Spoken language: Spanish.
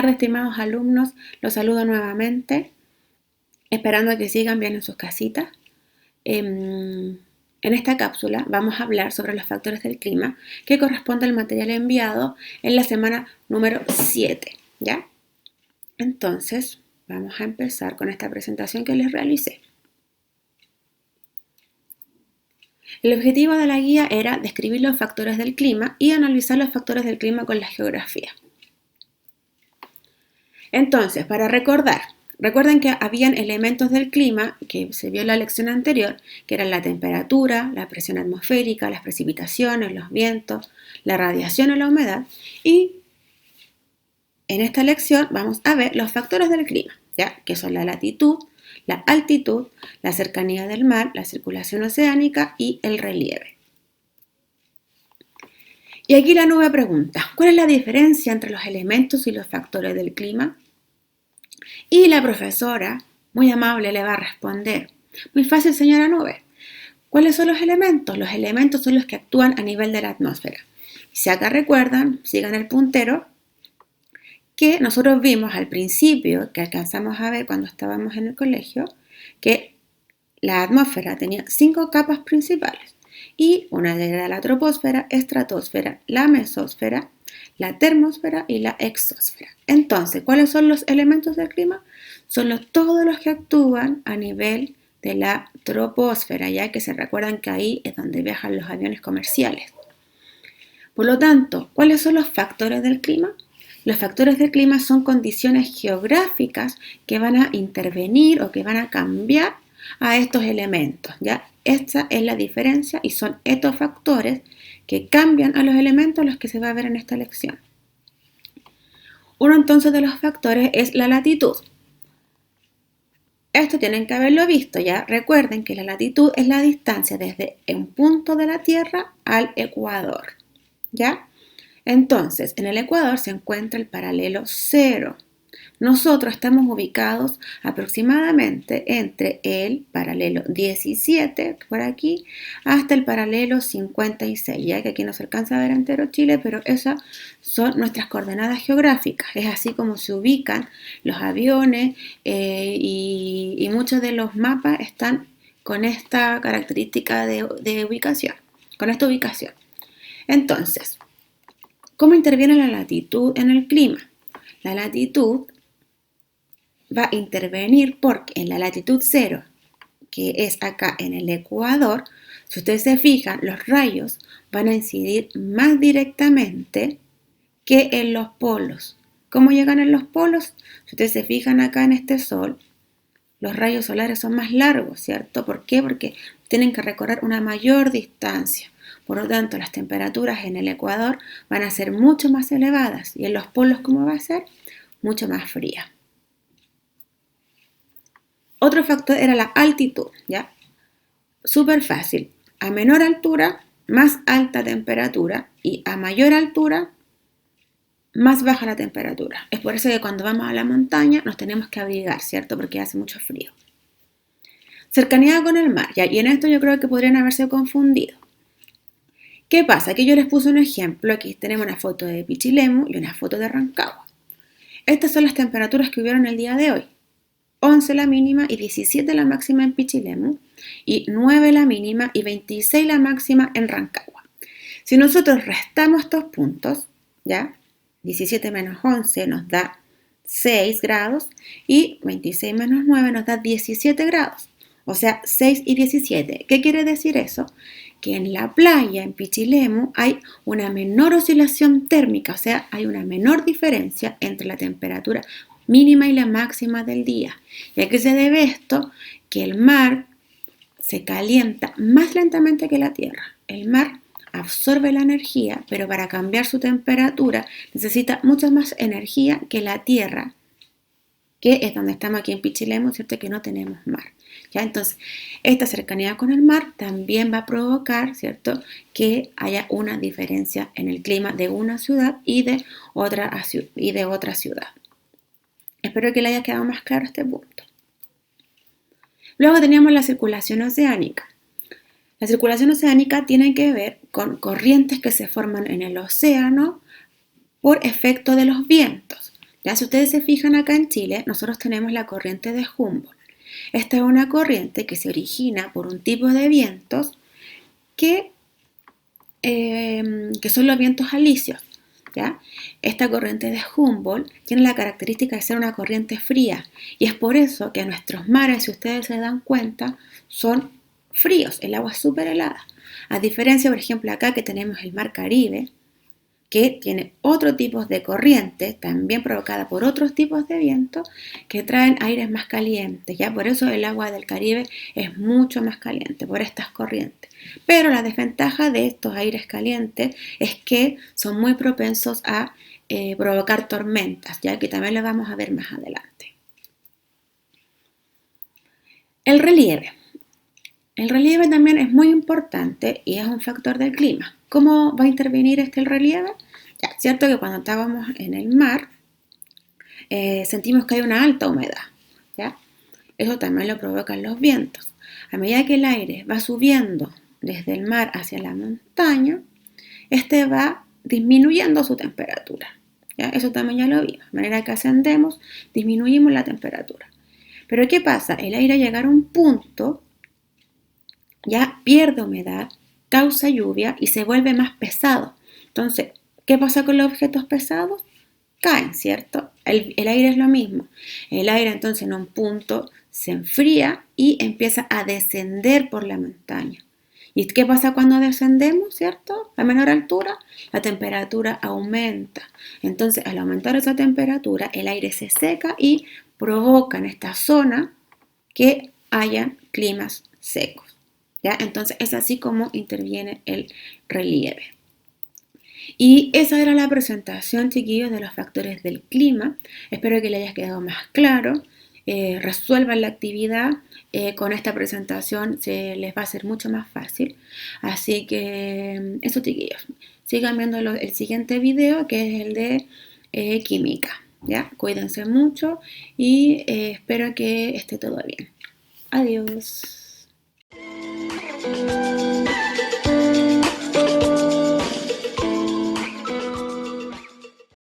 tardes, estimados alumnos. Los saludo nuevamente, esperando que sigan bien en sus casitas. En esta cápsula vamos a hablar sobre los factores del clima que corresponde al material enviado en la semana número 7, ¿ya? Entonces, vamos a empezar con esta presentación que les realicé. El objetivo de la guía era describir los factores del clima y analizar los factores del clima con la geografía. Entonces, para recuerden que habían elementos del clima que se vio en la lección anterior, que eran la temperatura, la presión atmosférica, las precipitaciones, los vientos, la radiación o la humedad. Y en esta lección vamos a ver los factores del clima, ¿ya? Que son la latitud, la altitud, la cercanía del mar, la circulación oceánica y el relieve. Y aquí la nube pregunta, ¿cuál es la diferencia entre los elementos y los factores del clima? Y la profesora, muy amable, le va a responder, muy fácil, señora nube. ¿Cuáles son los elementos? Los elementos son los que actúan a nivel de la atmósfera. Si acá recuerdan, sigan el puntero, que nosotros vimos al principio, que alcanzamos a ver cuando estábamos en el colegio, que la atmósfera tenía 5 capas principales. Y una era la troposfera, estratosfera, la mesósfera, la termósfera y la exósfera. Entonces, ¿cuáles son los elementos del clima? Son todos los que actúan a nivel de la troposfera, ya que se recuerdan que ahí es donde viajan los aviones comerciales. Por lo tanto, ¿cuáles son los factores del clima? Los factores del clima son condiciones geográficas que van a intervenir o que van a cambiar a estos elementos, ¿ya? Esta es la diferencia y son estos factores que cambian a los elementos los que se va a ver en esta lección. Uno entonces de los factores es la latitud. Esto tienen que haberlo visto, ya. Recuerden que la latitud es la distancia desde un punto de la Tierra al ecuador, ¿ya? Entonces, en el ecuador se encuentra el paralelo 0. Nosotros estamos ubicados aproximadamente entre el paralelo 17, por aquí, hasta el paralelo 56, ya que aquí no se alcanza a ver entero Chile, pero esas son nuestras coordenadas geográficas. Es así como se ubican los aviones y muchos de los mapas están con esta característica de ubicación, con esta ubicación. Entonces, ¿cómo interviene la latitud en el clima? La latitud va a intervenir porque en la latitud 0, que es acá en el ecuador, si ustedes se fijan, los rayos van a incidir más directamente que en los polos. ¿Cómo llegan en los polos? Si ustedes se fijan acá en este sol, los rayos solares son más largos, ¿cierto? ¿Por qué? Porque tienen que recorrer una mayor distancia. Por lo tanto, las temperaturas en el ecuador van a ser mucho más elevadas y en los polos, ¿cómo va a ser? Mucho más fría. Otro factor era la altitud, ¿ya? Súper fácil. A menor altura, más alta temperatura y a mayor altura, más baja la temperatura. Es por eso que cuando vamos a la montaña nos tenemos que abrigar, ¿cierto? Porque hace mucho frío. Cercanía con el mar, ¿ya? Y en esto yo creo que podrían haberse confundido. ¿Qué pasa? Aquí yo les puse un ejemplo. Aquí tenemos una foto de Pichilemu y una foto de Rancagua. Estas son las temperaturas que hubieron el día de hoy. 11 la mínima y 17 la máxima en Pichilemu y 9 la mínima y 26 la máxima en Rancagua. Si nosotros restamos estos puntos, ¿ya? 17 menos 11 nos da 6 grados y 26 menos 9 nos da 17 grados. O sea, 6 y 17. ¿Qué quiere decir eso? Que en la playa, en Pichilemu, hay una menor oscilación térmica, o sea, hay una menor diferencia entre la temperatura mínima y la máxima del día. ¿Y a qué se debe esto? Que el mar se calienta más lentamente que la tierra. El mar absorbe la energía, pero para cambiar su temperatura necesita mucha más energía que la tierra, que es donde estamos aquí en Pichilemu, ¿cierto? Que no tenemos mar. ¿Ya? Entonces, esta cercanía con el mar también va a provocar, ¿cierto?, que haya una diferencia en el clima de una ciudad y de otra ciudad. Espero que le haya quedado más claro este punto. Luego teníamos la circulación oceánica. La circulación oceánica tiene que ver con corrientes que se forman en el océano por efecto de los vientos. Ya, si ustedes se fijan acá en Chile, nosotros tenemos la corriente de Humboldt. Esta es una corriente que se origina por un tipo de vientos que, que son los vientos alisios. ¿Ya? Esta corriente de Humboldt tiene la característica de ser una corriente fría y es por eso que nuestros mares, si ustedes se dan cuenta, son fríos, el agua es súper helada. A diferencia, por ejemplo, acá que tenemos el mar Caribe, que tiene otro tipo de corriente, también provocada por otros tipos de viento, que traen aires más calientes, ¿ya? Por eso el agua del Caribe es mucho más caliente, por estas corrientes. Pero la desventaja de estos aires calientes es que son muy propensos a provocar tormentas, ya que también lo vamos a ver más adelante. El relieve. El relieve también es muy importante y es un factor del clima. ¿Cómo va a intervenir el relieve? Ya, cierto que cuando estábamos en el mar sentimos que hay una alta humedad, ¿ya? Eso también lo provocan los vientos. A medida que el aire va subiendo desde el mar hacia la montaña, este va disminuyendo su temperatura, ¿ya? Eso también ya lo vimos. De manera que ascendemos, disminuimos la temperatura. Pero ¿qué pasa? El aire al llegar a un punto ya pierde humedad, causa lluvia y se vuelve más pesado. Entonces, ¿qué pasa con los objetos pesados? Caen, ¿cierto? El aire es lo mismo. El aire entonces en un punto se enfría y empieza a descender por la montaña. ¿Y qué pasa cuando descendemos, cierto? A menor altura, la temperatura aumenta. Entonces, al aumentar esa temperatura, el aire se seca y provoca en esta zona que hayan climas secos. ¿Ya? Entonces es así como interviene el relieve. Y esa era la presentación, chiquillos, de los factores del clima. Espero que les haya quedado más claro. Resuelvan la actividad. Con esta presentación se les va a hacer mucho más fácil. Así que eso, chiquillos. Sigan viendo el siguiente video, que es el de química. ¿Ya? Cuídense mucho y espero que esté todo bien. Adiós.